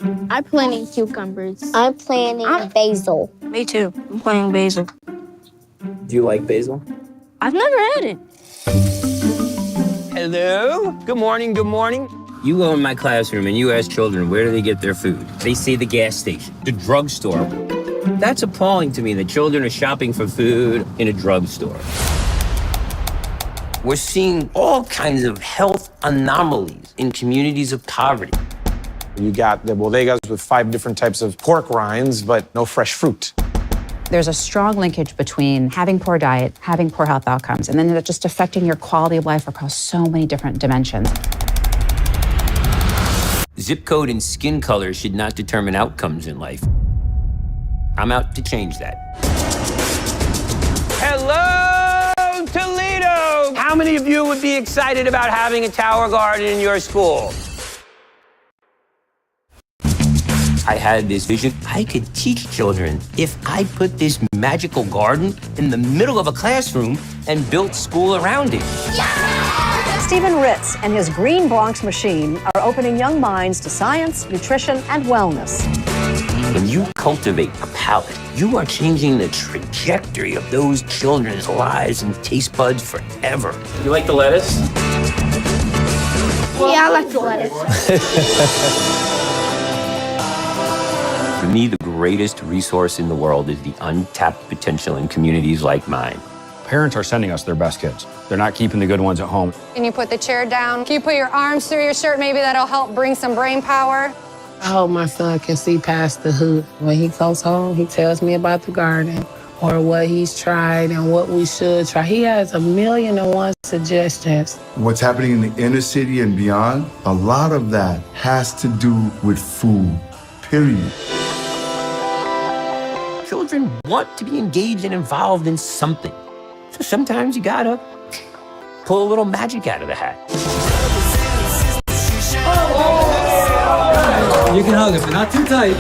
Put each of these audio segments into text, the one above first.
I'm planting cucumbers. I'm planting basil. Me too. I'm planting basil. Do you like basil? I've never had it. Hello? Good morning, good morning. You go in my classroom and you ask children where do they get their food. They say the gas station, the drugstore. That's appalling to me that children are shopping for food in a drugstore. We're seeing all kinds of health anomalies in communities of poverty. You got the bodegas with 5 different types of pork rinds, but no fresh fruit. There's a strong linkage between having poor diet, having poor health outcomes, and then it's just affecting your quality of life across so many different dimensions. Zip code and skin color should not determine outcomes in life. I'm out to change that. Hello, Toledo! How many of you would be excited about having a tower garden in your school? I had this vision. I could teach children if I put this magical garden in the middle of a classroom and built school around it. Stephen Ritz and his Green Bronx machine are opening young minds to science, nutrition, and wellness. When you cultivate a palate, you are changing the trajectory of those children's lives and taste buds forever. You like the lettuce? Yeah, I like the lettuce. For me, the greatest resource in the world is the untapped potential in communities like mine. Parents are sending us their best kids. They're not keeping the good ones at home. Can you put the chair down? Can you put your arms through your shirt? Maybe that'll help bring some brain power. I hope my son can see past the hood. When he comes home, he tells me about the garden or what he's tried and what we should try. He has 1,000,001 suggestions. What's happening in the inner city and beyond, a lot of that has to do with food, period. Children want to be engaged and involved in something. So sometimes you gotta pull a little magic out of the hat. You can hug it, but not too tight.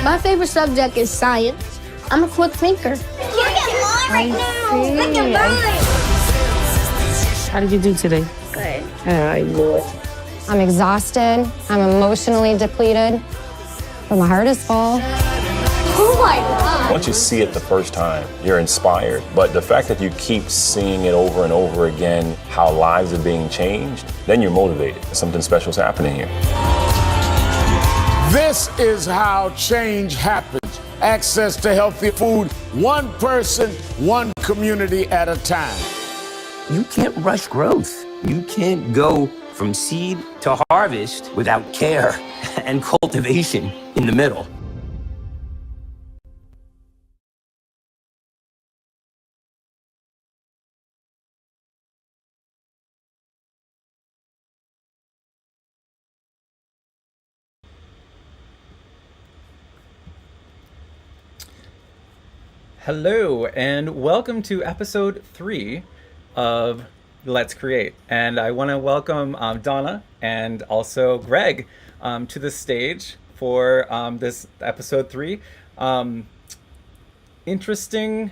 My favorite subject is science. I'm a quick thinker. Look at mine right now. Look at mine. How did you do today? Good. All right, Lord. I'm exhausted. I'm emotionally depleted. But my heart is full. Oh my God. Once you see it the first time, you're inspired. But the fact that you keep seeing it over and over again, how lives are being changed, then you're motivated. Something special is happening here. This is how change happens. Access to healthy food, one person, one community at a time. You can't rush growth. You can't go from seed to harvest without care and cultivation in the middle. Hello, and welcome to episode 3 of Let's Create. And I want to welcome Donna and also Greg to the stage for this episode 3. Interesting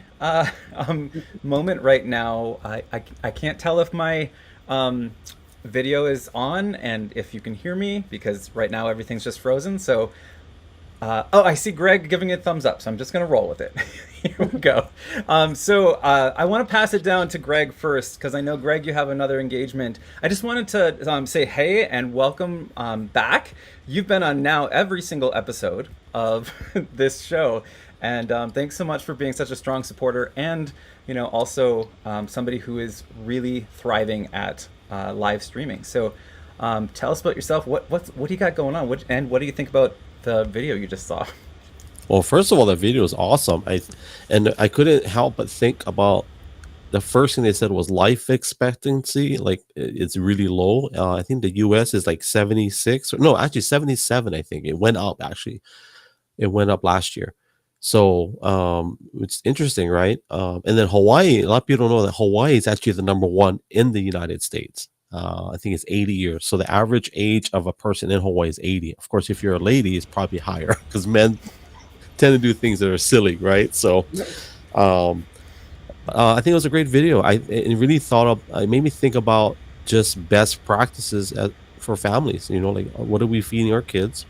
moment right now. I can't tell if my video is on and if you can hear me, because right now everything's just frozen. So oh, I see Greg giving it a thumbs up, so I'm just going to roll with it. Here we go. I want to pass it down to Greg first, because I know, Greg, you have another engagement. I just wanted to say hey and welcome back. You've been on now every single episode of this show, and thanks so much for being such a strong supporter and, you know, also somebody who is really thriving at live streaming. So tell us about yourself. What do you got going on? And what do you think about the video you just saw? Well, first of all, the video is awesome. I couldn't help but think about the first thing they said was life expectancy. Like, it's really low. I think the US is like 76. No, actually 77. I think it went up. Actually, it went up last year. So it's interesting, right? And then Hawaii. A lot of people don't know that Hawaii is actually the #1 in the United States. I think it's 80 years. So the average age of a person in Hawaii is 80. Of course, if you're a lady, it's probably higher because men tend to do things that are silly, right? So I think it was a great video. It really it made me think about just best practices for families. You know, like what are we feeding our kids?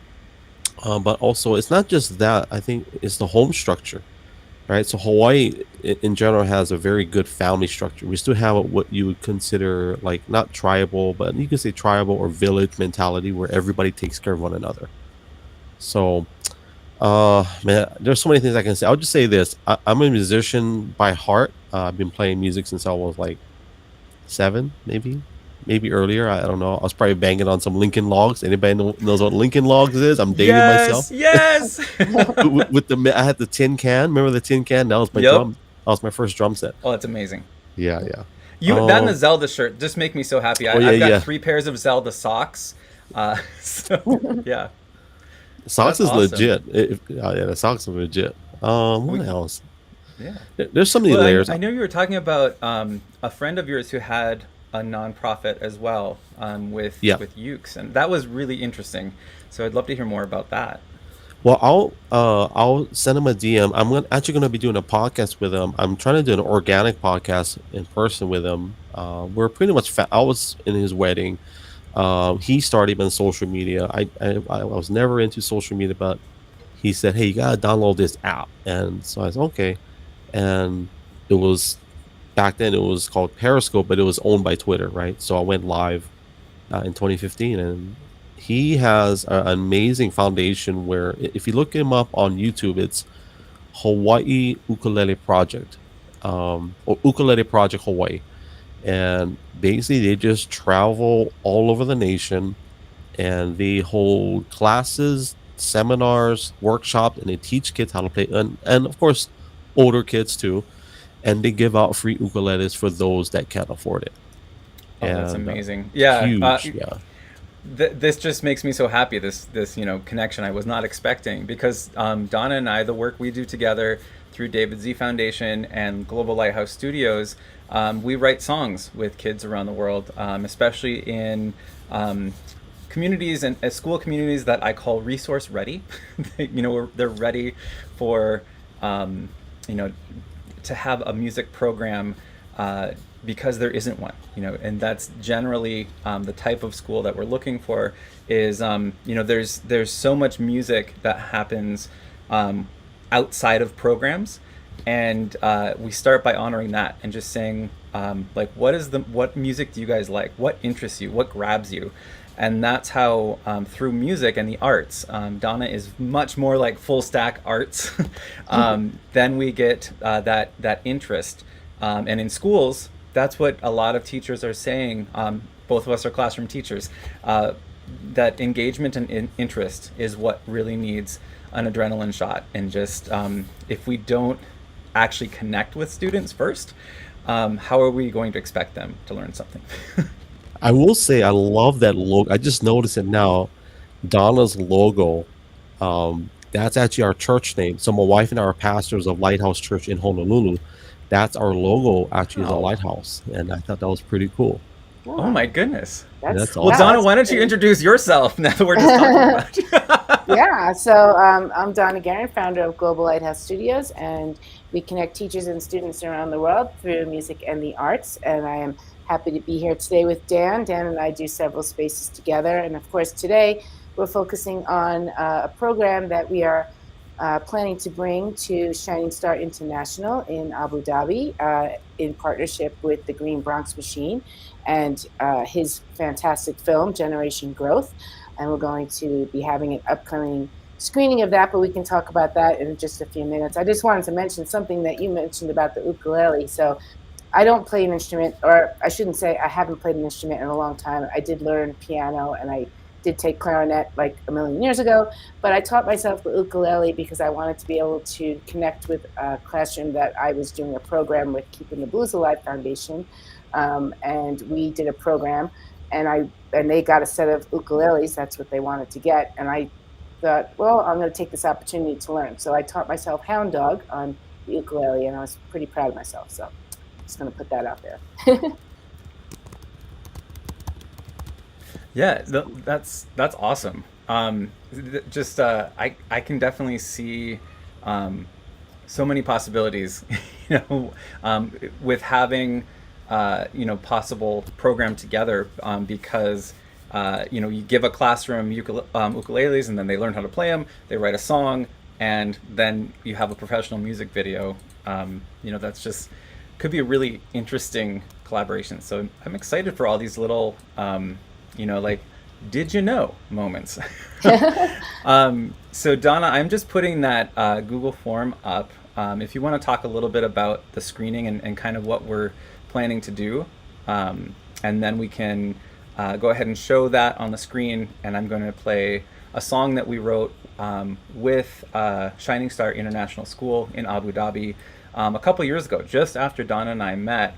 But also, it's not just that. I think it's the home structure, right? So Hawaii, in general, has a very good family structure. We still have what you would consider like not tribal, but you can say tribal or village mentality, where everybody takes care of one another. So, man, there's so many things I can say. I'll just say this: I'm a musician by heart. I've been playing music since I was like 7, maybe earlier. I don't know. I was probably banging on some Lincoln Logs. Anybody knows what Lincoln Logs is? I'm dating myself. Yes. with the I had the tin can. Remember the tin can? That was my drum. That was my first drum set. Oh, that's amazing. Yeah. You that and the Zelda shirt just make me so happy. I've got 3 pairs of Zelda socks. So yeah. Socks That's is awesome. legit. Yeah, the socks are legit. What else? Yeah. There's so many layers. I know you were talking about a friend of yours who had a nonprofit as well with Ukes, and that was really interesting. So I'd love to hear more about that. Well, I'll send him a DM. I'm actually going to be doing a podcast with him. I'm trying to do an organic podcast in person with him. We're pretty much. I was in his wedding. He started on social media. I was never into social media, but he said, "Hey, you gotta download this app." And so I said, "Okay." And it was back then it was called Periscope, but it was owned by Twitter, right? So I went live in 2015, and he has an amazing foundation where if you look him up on YouTube, it's Hawaii Ukulele Project, or Ukulele Project Hawaii. And basically they just travel all over the nation, and they hold classes, seminars, workshops, and they teach kids how to play, and of course older kids too, and they give out free ukuleles for those that can't afford it. Oh, that's amazing. Yeah. Huge, This just makes me so happy, this connection I was not expecting, because Donna and I, the work we do together through David Z Foundation and Global Lighthouse Studios, we write songs with kids around the world, especially in communities and school communities that I call resource ready. They're ready for to have a music program because there isn't one, and that's generally the type of school that we're looking for. Is there's so much music that happens outside of programs, and we start by honoring that and just saying what music do you guys like, what interests you, what grabs you. And that's how through music and the arts, Donna is much more like full stack arts. Then we get that interest, and in schools, that's what a lot of teachers are saying. Both of us are classroom teachers. That engagement and interest is what really needs an adrenaline shot. And just if we don't actually connect with students first, how are we going to expect them to learn something? I will say I love that logo. I just noticed it now. Donna's logo, that's actually our church name. So my wife and I are pastors of Lighthouse Church in Honolulu. That's our logo, actually, is a lighthouse. And I thought that was pretty cool. Oh my goodness. That's well, awesome. Donna, why don't you introduce yourself now that we're just talking about you? Yeah, so I'm Donna Guerin, founder of Global Lighthouse Studios, and we connect teachers and students around the world through music and the arts. And I am happy to be here today with Dan. Dan and I do several spaces together. And of course, today we're focusing on a program that we are planning to bring to Shining Star International in Abu Dhabi in partnership with the Green Bronx Machine and his fantastic film, Generation Growth. And we're going to be having an upcoming screening of that, but we can talk about that in just a few minutes. I just wanted to mention something that you mentioned about the ukulele. So I don't play an instrument, or I shouldn't say I haven't played an instrument in a long time. I did learn piano and I did take clarinet like a million years ago, but I taught myself the ukulele because I wanted to be able to connect with a classroom that I was doing a program with, Keeping the Blues Alive Foundation. And we did a program, and they got a set of ukuleles. That's what they wanted to get. And I thought, well, I'm going to take this opportunity to learn. So I taught myself Hound Dog on the ukulele, and I was pretty proud of myself. So just going to put that out there. Yeah, that's awesome. I can definitely see so many possibilities, with having possible program together, because you give a classroom ukuleles, and then they learn how to play them. They write a song, and then you have a professional music video. That's just could be a really interesting collaboration. So I'm excited for all these little, did you know moments. So Donna, I'm just putting that Google form up. If you want to talk a little bit about the screening and kind of what we're planning to do, and then we can go ahead and show that on the screen, and I'm going to play a song that we wrote with Shining Star International School in Abu Dhabi a couple years ago, just after Donna and I met,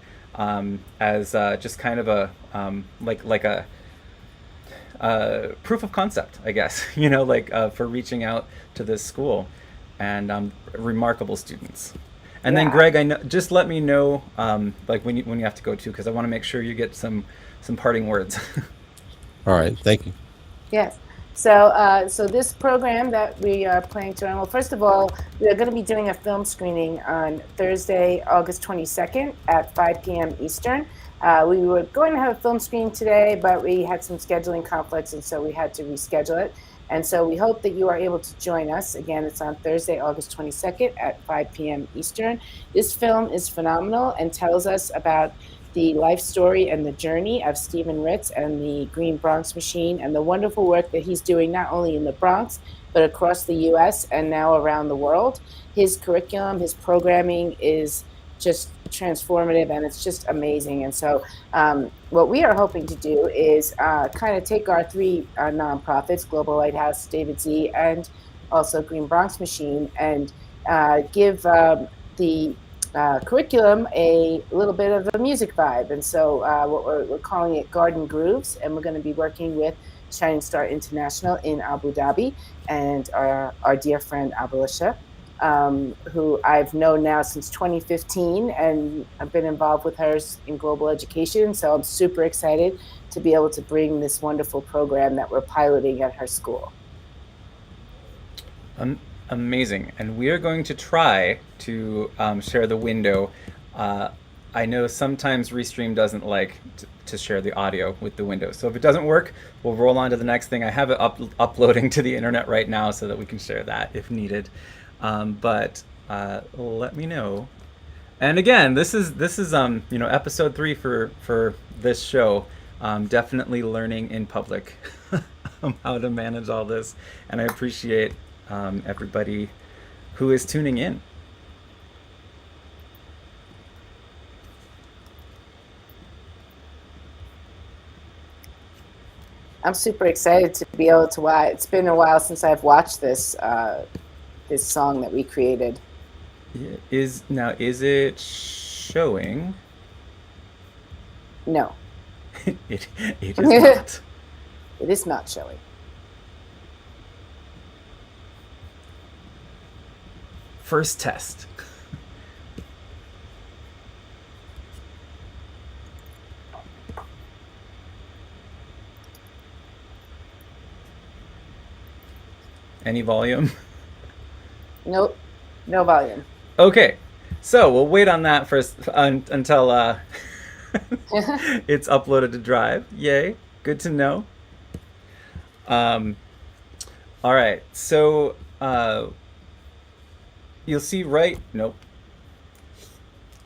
as just kind of a like a proof of concept, I guess, for reaching out to this school, and remarkable students. And then Greg, just let me know when you have to go too, because I want to make sure you get some parting words. All right, thank you. Yes. So this program that we are planning to run, well, first of all, we're going to be doing a film screening on Thursday, August 22nd at 5 p.m. Eastern. We were going to have a film screening today, but we had some scheduling conflicts, and so we had to reschedule it. And so we hope that you are able to join us. Again, it's on Thursday, August 22nd at 5 p.m. Eastern. This film is phenomenal and tells us about the life story and the journey of Steven Ritz and the Green Bronx Machine, and the wonderful work that he's doing not only in the Bronx, but across the U.S. and now around the world. His curriculum, his programming is just transformative, and it's just amazing. And so what we are hoping to do is kind of take our three nonprofits, Global Lighthouse, David Z, and also Green Bronx Machine, and give the curriculum a little bit of a music vibe. And so what we're calling it Garden Grooves, and we're going to be working with Shining Star International in Abu Dhabi and our dear friend Abulisha, who I've known now since 2015, and I've been involved with her in global education. So I'm super excited to be able to bring this wonderful program that we're piloting at her school. Amazing. And we are going to try to share the window. I know sometimes Restream doesn't like to share the audio with the window. So if it doesn't work, we'll roll on to the next thing. I have it uploading to the internet right now so that we can share that if needed. But let me know. And again, this is episode 3 for this show. Definitely learning in public how to manage all this, and I appreciate everybody who is tuning in. I'm super excited to be able to watch. It's been a while since I've watched this this song that we created. Is it showing? No. It is not. It is not showing. First test. Any volume? Nope, no volume. Okay, so we'll wait on that first until it's uploaded to Drive. Yay, good to know. All right, so you'll see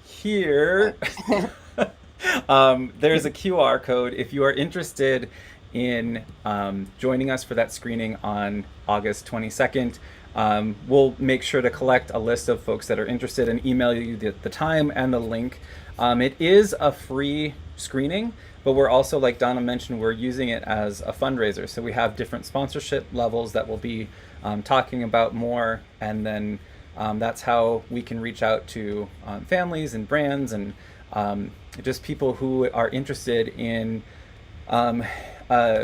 here there's a QR code if you are interested in joining us for that screening on August 22nd. We'll make sure to collect a list of folks that are interested and email you the time and the link. It is a free screening, but we're also, like Donna mentioned, we're using it as a fundraiser. So we have different sponsorship levels that we'll be talking about more, and then that's how we can reach out to families and brands and just people who are interested in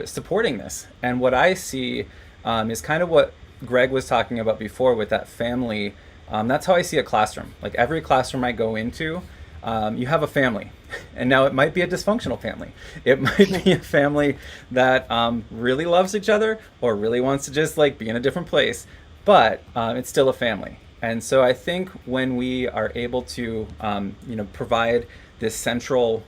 supporting this. And what I see is kind of what Greg was talking about before with that family. That's how I see a classroom. Like every classroom I go into, you have a family. And now it might be a dysfunctional family. It might be a family that really loves each other or really wants to just like be in a different place, but it's still a family. And so I think when we are able to provide this central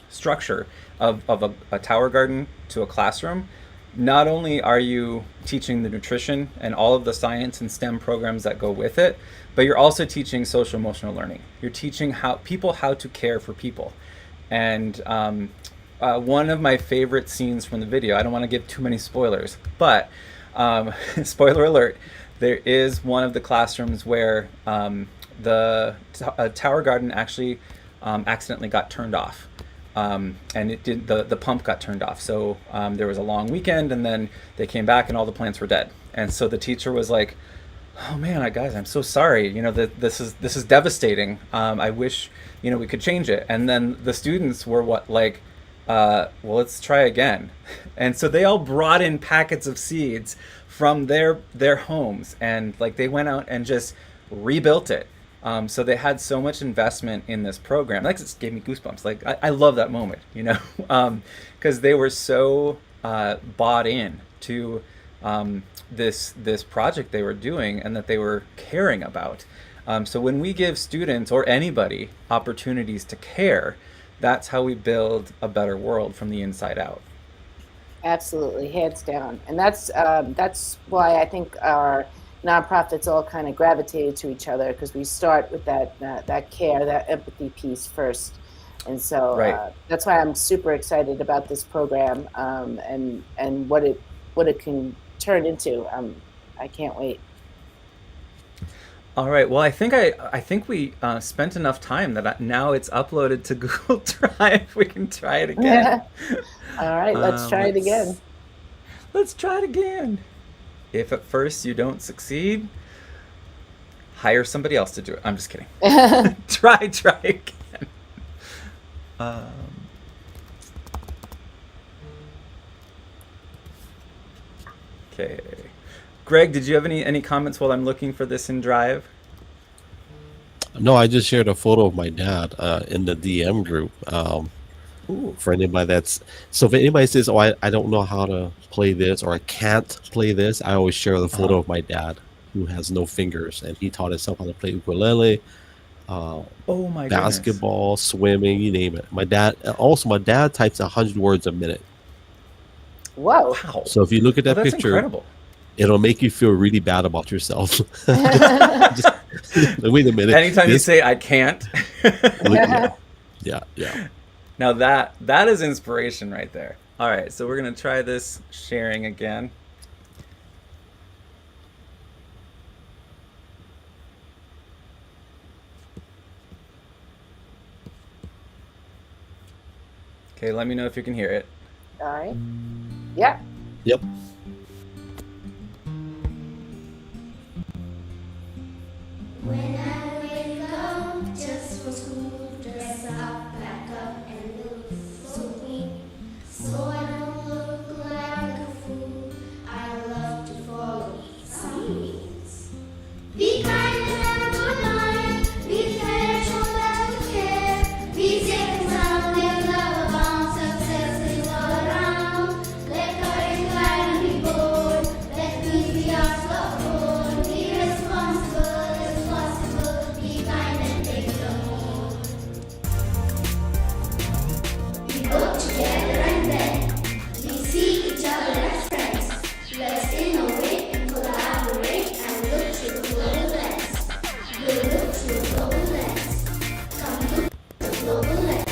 structure of a tower garden to a classroom, not only are you teaching the nutrition and all of the science and STEM programs that go with it, but you're also teaching social emotional learning. You're teaching how to care for people. And one of my favorite scenes from the video, I don't want to give too many spoilers, but spoiler alert, there is one of the classrooms where the tower garden actually accidentally got turned off. And the pump got turned off. So there was a long weekend, and then they came back and all the plants were dead. And so the teacher was like, "Oh man, guys, I'm so sorry. You know, this is devastating. I wish, you know, we could change it." And then the students were well, let's try again. And so they all brought in packets of seeds from their homes, and like they went out and just rebuilt it. So they had so much investment in this program. Like, it just gave me goosebumps. Like, I love that moment, you know, because they were so bought in to this project they were doing and that they were caring about. So when we give students or anybody opportunities to care, that's how we build a better world from the inside out. Absolutely, hands down. And that's why I think our nonprofits all kind of gravitated to each other, because we start with that care, that empathy piece first. And so Right. That's why I'm super excited about this program, and what it can turn into. I can't wait. All right. Well, I think we spent enough time that now it's uploaded to Google Drive. We can try it again. All right, let's try it again. Let's try it again. If at first you don't succeed, hire somebody else to do it. I'm just kidding. Try again. Okay. Greg, did you have any comments while I'm looking for this in Drive? No, I just shared a photo of my dad in the DM group. For anybody if anybody says, "Oh, I don't know how to play this," or "I can't play this," I always share the photo of my dad, who has no fingers, and he taught himself how to play ukulele, Oh my goodness. basketball, swimming, you name it. My dad types 100 words a minute. Whoa. Wow. So if you look at that that's picture, incredible. it'll make you feel really bad about yourself. Just, wait a minute. Anytime you say "I can't," yeah. now that is inspiration right there. All right, so we're gonna try this sharing again. Okay, let me know if you can hear it. All right. Yeah. Yep. When I wake up just for school, dress up, pack up, and look so neat. So I don't look like a fool. I love to follow some rules. Be kind and never go blind. Be fair, show that you care. Be safe and sound, live love abound. Success is all around. Let courage guide and be bold. Let peace be our support. Be responsible, responsible. Be kind and take the whole. We work together and then we see each other as friends. Let's innovate and collaborate and look through the global lens. We'll look through the global lens. Come look through the global lens.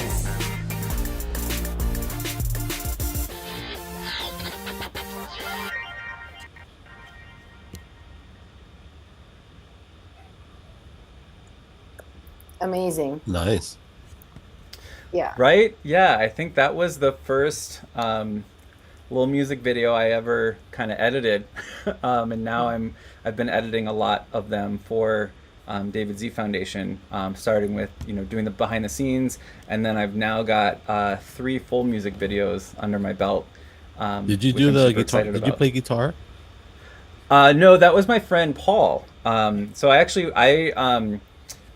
Amazing. Nice. Yeah. Right? Yeah, I think that was the first little music video I ever kind of edited, and now I've been editing a lot of them for David Z Foundation, starting with doing the behind the scenes, and then I've now got 3 full music videos under my belt. Did you which do I'm the super guitar? excited Did you about. play guitar? No, that was my friend Paul. So I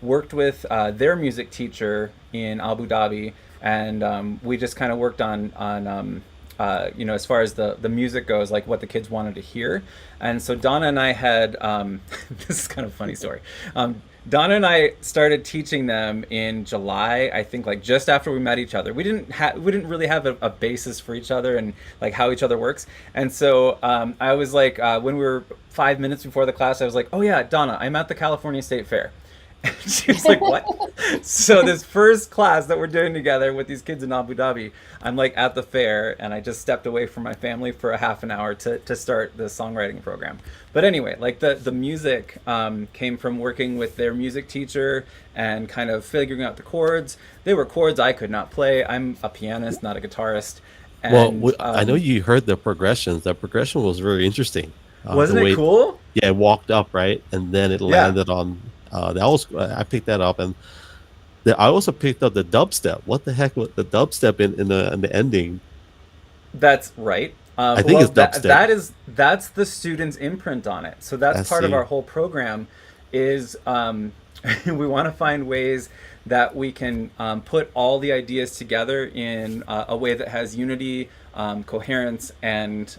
worked with their music teacher in Abu Dhabi, and we just kind of worked on as far as the music goes, like what the kids wanted to hear. And so Donna and I had this is kind of a funny story. Donna and I started teaching them in July, I think, like just after we met each other. We didn't really have a basis for each other and like how each other works. And so I was like, when we were 5 minutes before the class, I was like, oh yeah, Donna, I'm at the California State Fair. And she was like, what? So this first class that we're doing together with these kids in Abu Dhabi, I'm like at the fair, and I just stepped away from my family for a half an hour to start the songwriting program. But anyway, like the music came from working with their music teacher and kind of figuring out the chords. They were chords I could not play. I'm a pianist, not a guitarist. And, I know you heard the progressions. The progression was very interesting. Wasn't it cool? Yeah, it walked up, right? And then it landed on... I picked that up, and I also picked up the dubstep. What the heck was the dubstep in the ending? That's right. I think it's dubstep. That's the student's imprint on it. So that's part of our whole program. Is we want to find ways that we can put all the ideas together in a way that has unity, coherence, and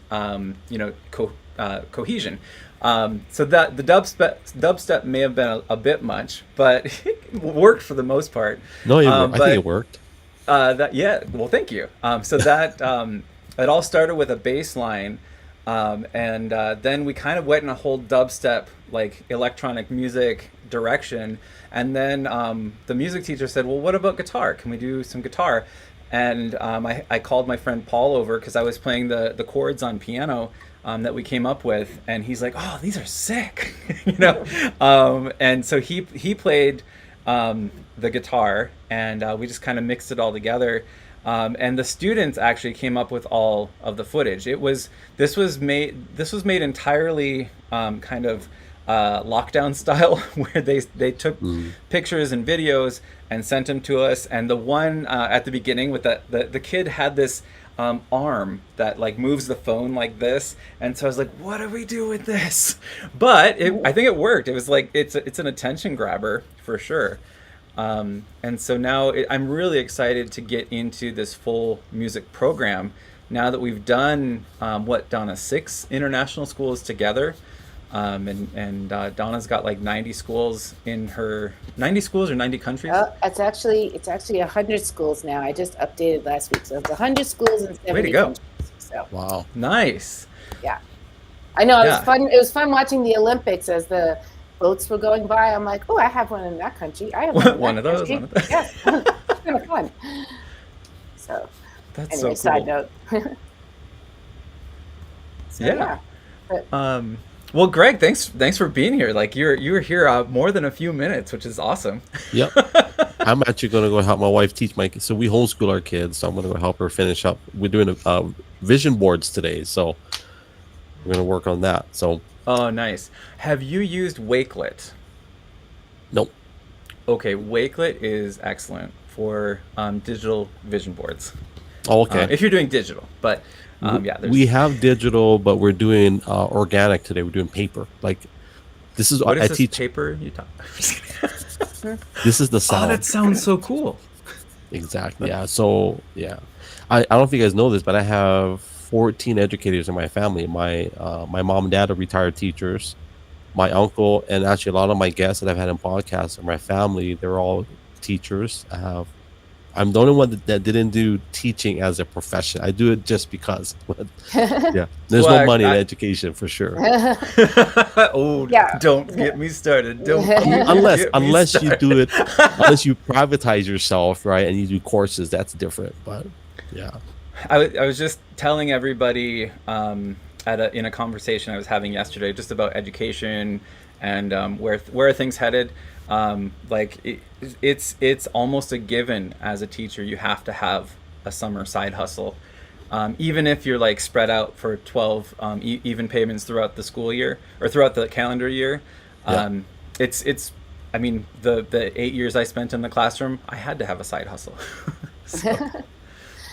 cohesion. So that the dubstep may have been a bit much, but it worked for the most part. No, I think it worked. Well, thank you. So that it all started with a bass line, and then we kind of went in a whole dubstep, like electronic music direction. And then the music teacher said, well, what about guitar? Can we do some guitar? And I called my friend Paul over because I was playing the chords on piano that we came up with, and he's like, oh, these are sick. And so he played the guitar, and we just kind of mixed it all together. And the students actually came up with all of the footage. This was made entirely kind of lockdown style, where they took pictures and videos and sent them to us. And the one at the beginning with the kid had this arm that like moves the phone like this, and so I was like, what do we do with this? But I think it worked. It was like it's an attention grabber for sure. And so now I'm really excited to get into this full music program now that we've done Donna, 6 international schools together. And Donna's got like 90 schools in her 90 schools or 90 countries. It's actually 100 schools now. I just updated last week, so it's 100 schools in 70 Way to go. countries. So wow, nice. Yeah, I know. It was fun. It was fun watching the Olympics as the boats were going by. I'm like, oh, I have one in that country. I have one of those. Yeah, it's kind of fun. So that's anyway, so cool. Side note. Yeah. Well, Greg, thanks for being here. Like you were here more than a few minutes, which is awesome. Yep. I'm actually going to go help my wife teach my kids. So we homeschool our kids. So I'm going to go help her finish up. We're doing vision boards today, so we're going to work on that. So. Oh, nice. Have you used Wakelet? Nope. Okay, Wakelet is excellent for digital vision boards. Oh, okay. If you're doing digital, but. We have digital, but we're doing organic today. We're doing paper. Like this is what is I this teach paper you talk. This is the sound. Oh, that sounds so cool. Exactly. Yeah. So yeah, I don't know if you guys know this, but I have 14 educators in my family. My mom and dad are retired teachers. My uncle and actually a lot of my guests that I've had in podcasts are my family. They're all teachers. I'm the only one that didn't do teaching as a profession. I do it just because. Yeah, there's no money in education for sure. Don't get me started. Don't. Unless you do it, unless you privatize yourself, right, and you do courses, that's different. But yeah, I was just telling everybody in a conversation I was having yesterday just about education and where are things headed. It's almost a given as a teacher. You have to have a summer side hustle, even if you're like spread out for 12 even payments throughout the school year or throughout the calendar year. It's I mean the 8 years I spent in the classroom, I had to have a side hustle.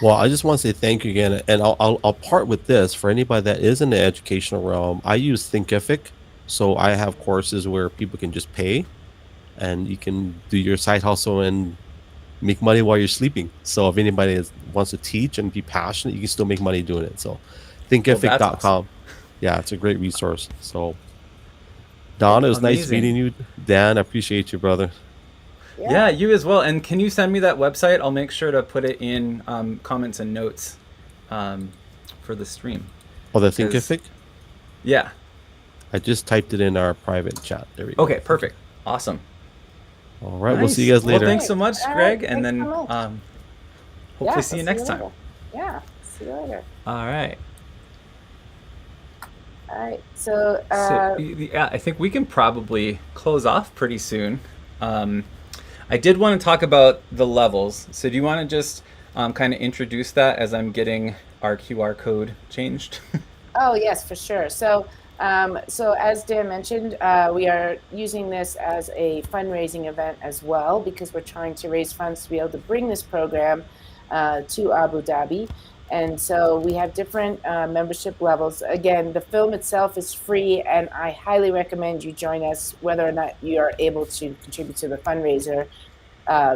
Well, I just want to say thank you again, and I'll part with this for anybody that is in the educational realm. I use Thinkific, so I have courses where people can just pay. And you can do your side hustle and make money while you're sleeping. So if anybody wants to teach and be passionate, you can still make money doing it. So thinkific.com. awesome. Yeah, it's a great resource. So Don, it was nice Amazing. meeting you. Dan, I appreciate you, brother. Yeah, you as well. And can you send me that website? I'll make sure to put it in comments and notes for the stream. Oh, the 'Cause- Thinkific? Yeah. I just typed it in our private chat. There we go. Okay, perfect. Awesome. All right, we'll see you guys later. Well, thanks so much, All right, Greg. And thanks then so much. hopefully Yeah, see you we'll next time. later. Yeah, see you later. All right. All right, so, Yeah, I think we can probably close off pretty soon. I did want to talk about the levels. So do you want to just kind of introduce that as I'm getting our QR code changed? oh yes, for sure. So, so as Dan mentioned, we are using this as a fundraising event as well because we're trying to raise funds to be able to bring this program to Abu Dhabi. And so we have different membership levels. Again, the film itself is free, and I highly recommend you join us whether or not you are able to contribute to the fundraiser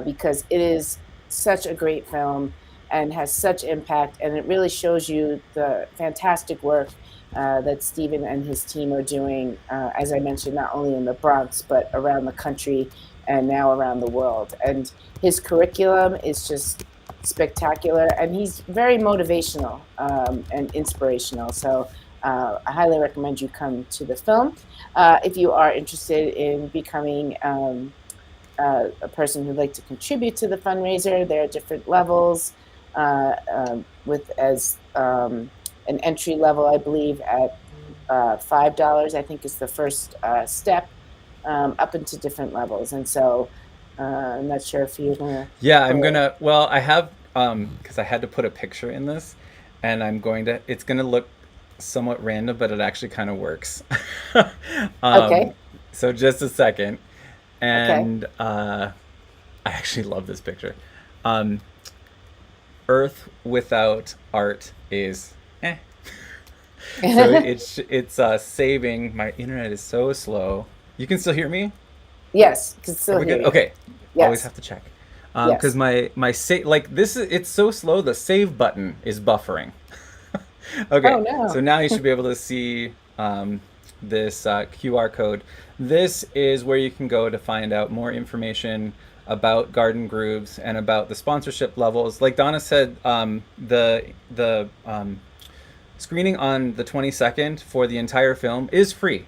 because it is such a great film and has such impact, and it really shows you the fantastic work that Stephen and his team are doing, as I mentioned, not only in the Bronx, but around the country and now around the world. And his curriculum is just spectacular, and he's very motivational and inspirational. So I highly recommend you come to the film. If you are interested in becoming a person who'd like to contribute to the fundraiser, there are different levels with as an entry level, I believe, at $5, I think is the first step, up into different levels. And so I'm not sure if you're gonna. Yeah, I'm gonna. Well, I have because I had to put a picture in this, and I'm going to. It's gonna look somewhat random, but it actually kind of works. Okay. So just a second, and I actually love this picture. Earth without art is eh. So it's saving. My internet is so slow. You can still hear me? Yes, can still hear you. Okay. Yes. Always have to check. Because my save, like this is, it's so slow. The save button is buffering. Okay. Oh, no. So now you should be able to see this QR code. This is where you can go to find out more information about Garden Grooves and about the sponsorship levels. Like Donna said, the screening on the 22nd for the entire film is free.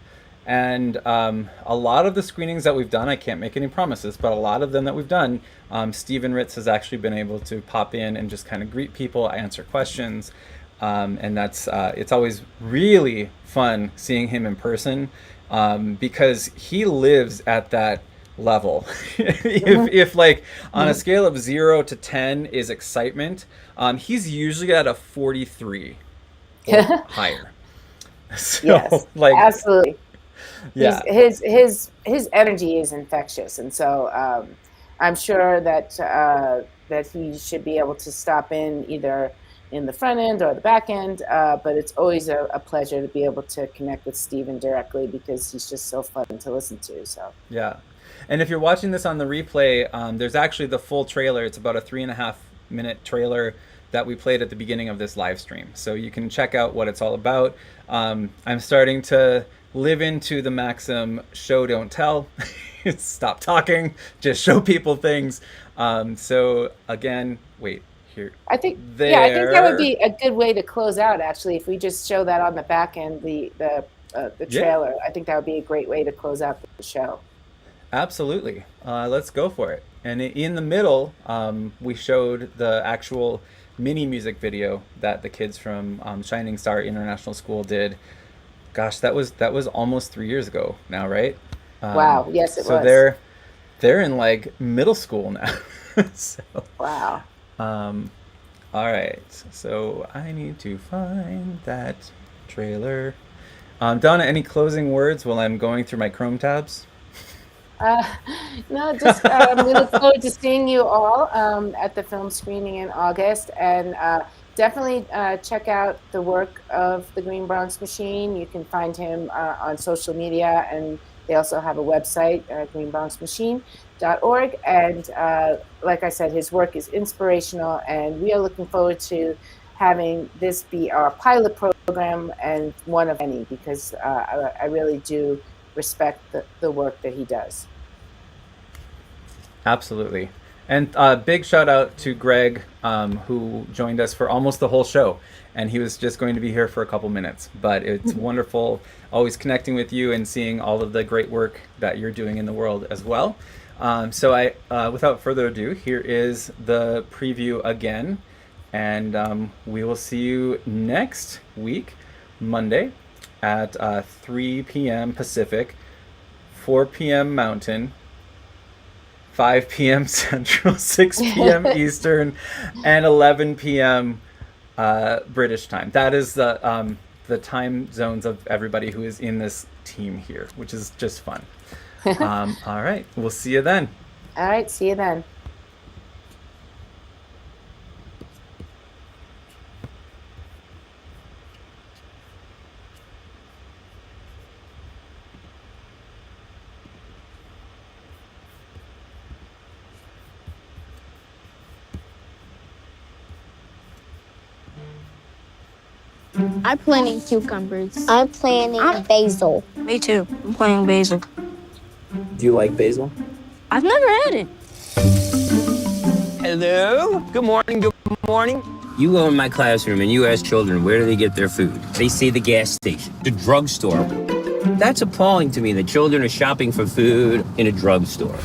And a lot of the screenings that we've done, I can't make any promises, but a lot of them that we've done, Stephen Ritz has actually been able to pop in and just kind of greet people, answer questions. And that's it's always really fun seeing him in person because he lives at that level. if like on a scale of 0 to 10 is excitement, he's usually at a 43 or higher. So, yes, like, absolutely. Yeah. His energy is infectious, and so I'm sure that that he should be able to stop in either in the front end or the back end. But it's always a pleasure to be able to connect with Stephen directly because he's just so fun to listen to. So yeah, and if you're watching this on the replay, there's actually the full trailer. It's about a 3.5-minute trailer that we played at the beginning of this live stream, so you can check out what it's all about. I'm starting to live into the maxim show don't tell. Stop talking, just show people things. So again, wait here, I think there. yeah, I think that would be a good way to close out actually if we just show that on the back end, the trailer. I think that would be a great way to close out the show. Absolutely. Let's go for it. And in the middle, we showed the actual mini music video that the kids from Shining Star International School did. Gosh, that was almost 3 years ago now, right? Wow. Yes, it was. So they're in like middle school now. So, wow. All right. So I need to find that trailer. Donna, any closing words while I'm going through my Chrome tabs? No, just we look forward to seeing you all at the film screening in August, and definitely check out the work of the Green Bronx Machine. You can find him on social media and They also have a website, greenbronxmachine.org. And like I said, his work is inspirational, and we are looking forward to having this be our pilot program and one of many, because I really do respect the work that he does. Absolutely. And big shout out to Greg, who joined us for almost the whole show. And he was just going to be here for a couple minutes. But it's wonderful always connecting with you and seeing all of the great work that you're doing in the world as well. So without further ado, here is the preview again. And we will see you next week, Monday, at 3 p.m. Pacific, 4 p.m. Mountain, 5 p.m. Central, 6 p.m. Eastern, and 11 p.m. British time. That is the time zones of everybody who is in this team here, which is just fun. All right, we'll see you then. All right, see you then. I'm planting cucumbers. I'm planting basil. Me too. I'm planting basil. Do you like basil? I've never had it. Hello. Good morning. Good morning. You go in my classroom and you ask children where do they get their food. They say the gas station, the drugstore. That's appalling to me that children are shopping for food in a drugstore.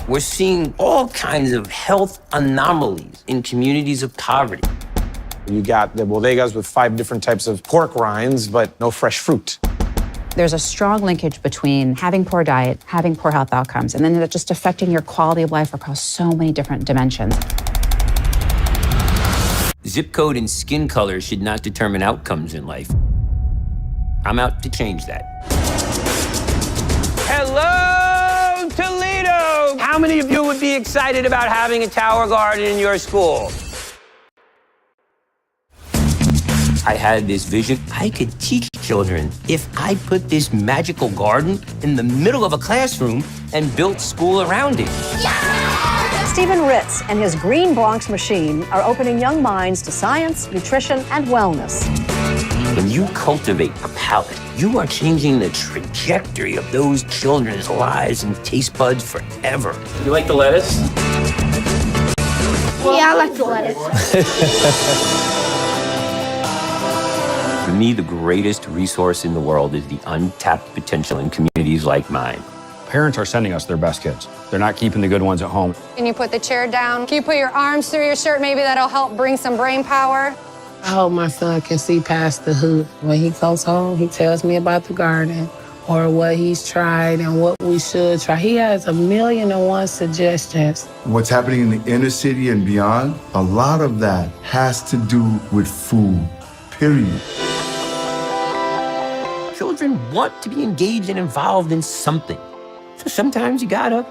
We're seeing all kinds of health anomalies in communities of poverty. You got the bodegas with 5 different types of pork rinds, but no fresh fruit. There's a strong linkage between having poor diet, having poor health outcomes, and then that just affecting your quality of life across so many different dimensions. Zip code and skin color should not determine outcomes in life. I'm out to change that. Hello, Toledo! How many of you would be excited about having a tower garden in your school? I had this vision. I could teach children if I put this magical garden in the middle of a classroom and built school around it. Stephen Ritz and his Green Bronx Machine are opening young minds to science, nutrition, and wellness. When you cultivate a palate, you are changing the trajectory of those children's lives and taste buds forever. You like the lettuce? Yeah, I like the lettuce. For me, the greatest resource in the world is the untapped potential in communities like mine. Parents are sending us their best kids. They're not keeping the good ones at home. Can you put the chair down? Can you put your arms through your shirt? Maybe that'll help bring some brain power. I hope my son can see past the hood. When he goes home, he tells me about the garden or what he's tried and what we should try. He has 1,000,001 suggestions. What's happening in the inner city and beyond, a lot of that has to do with food, period. Children want to be engaged and involved in something. So sometimes you gotta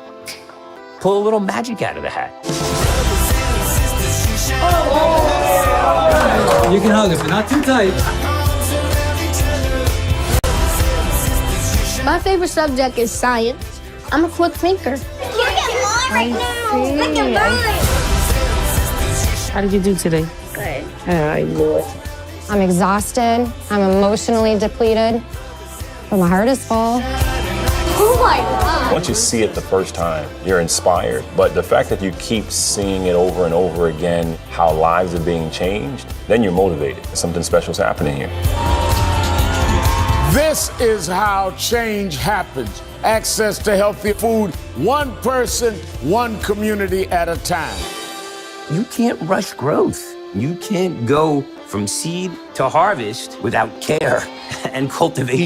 pull a little magic out of the hat. You can hug it, but not too tight. My favorite subject is science. I'm a quick thinker. Look at mine right now. Look at mine. How did you do today? Good. All right, Lord. I'm exhausted. I'm emotionally depleted. But my heart is full. Oh my God. Once you see it the first time, you're inspired. But the fact that you keep seeing it over and over again, how lives are being changed, then you're motivated. Something special is happening here. This is how change happens. Access to healthy food, one person, one community at a time. You can't rush growth. You can't go from seed to harvest without care and cultivation.